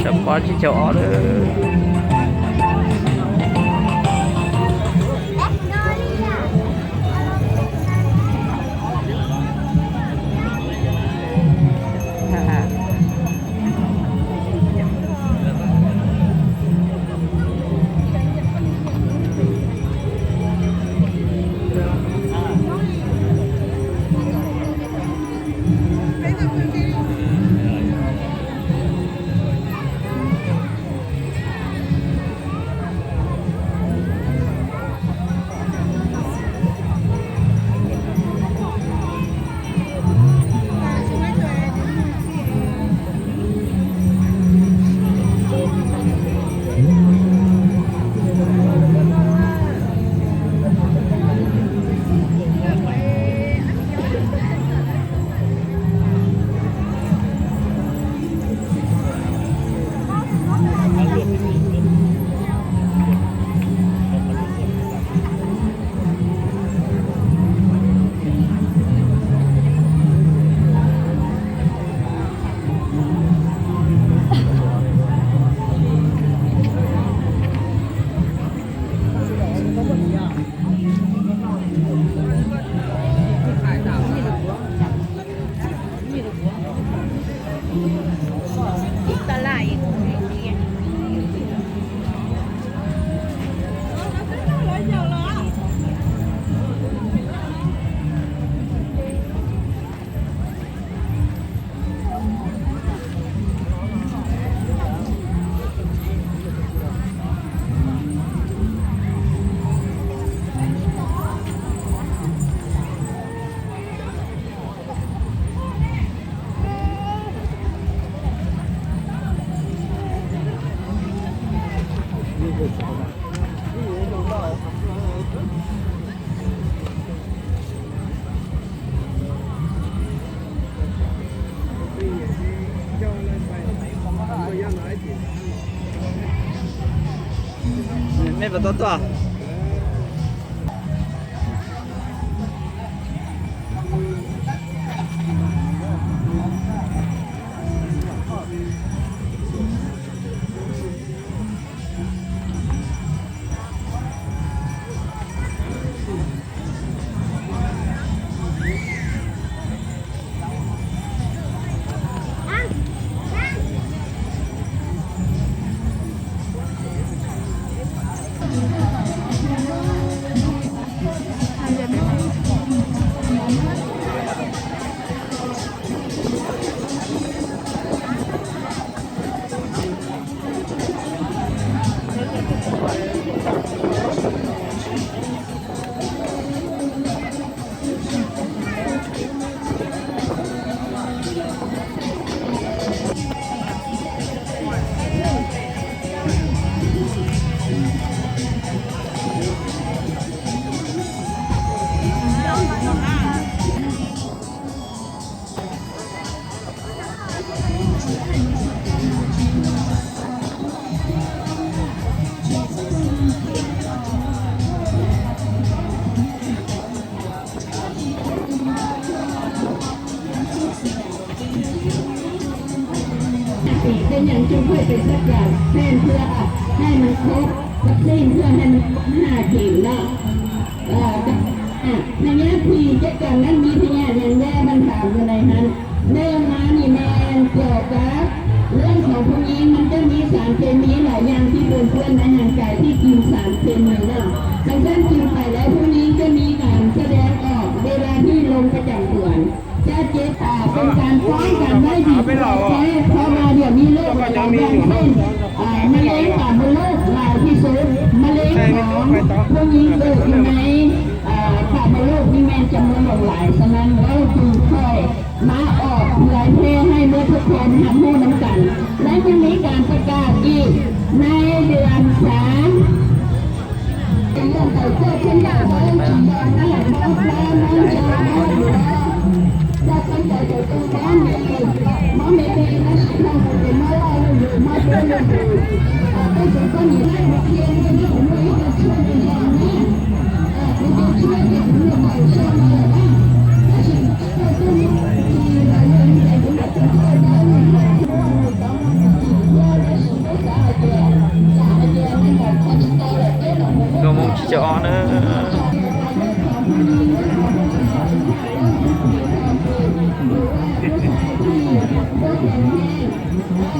สปอร์ตที่จะออกเลยไม่ประตูตัวเป็นอย่างที่เพื่อเป็นสักอย่างแทนเพื่อให้มันครบวัคซีนเพื่อให้มัน5 เข็มเนาะในนี้คุยจัดการนั้นมีพยานอย่างแย่มันถามอะไรนั้นเรื่องมานี่แมนเกี่ยวกับเรื่องของพวกนี้มันจะมีสารเคมีหลายอย่างที่เพื่อนในห่างกายที่กินสารเคมีเนาะบางท่านกินไปแล้วพวกนี้จะมีการแสดงออกเวลาที่ลงประจำเดือนจะเจ็บเป็นการป้องกันได้ดีเพราะมาเดี๋ยวนี้โรคหลายอย่างเช่นมะเร็งปากมดลูกหลายที่สุดมะเร็งของพวกนี้เกิดอยู่ในปากมดลูกนี่แม่จำนวนหลายฉะนั้นเราจึงค่อยมาออกหลายเพลงให้เมื่อทุกคนทำให้น้ำกันและยังมีการประกาศอีกในเดือน3ยังต้องใส่เสื้อเช่นอย่างนั้นนั่นแหละน้องแฟนน้องชายจะเป็นใจตัวเองบ้านเองมองไม่เป็นนะน้องเป็นมาล่าอยู่มาเป็นอยู่ไอ้สิ่งก็หนีได้ไม่เพียงแค่นี้ผมไม่ได้ช่วยเป็นอย่างนี้ไม่ได้ช่วยเป็นเรื่องของชาวบ้านแต่สิ่งที่เราต้องมีเราเรียนรู้จากตัวเราเราต้องมี เ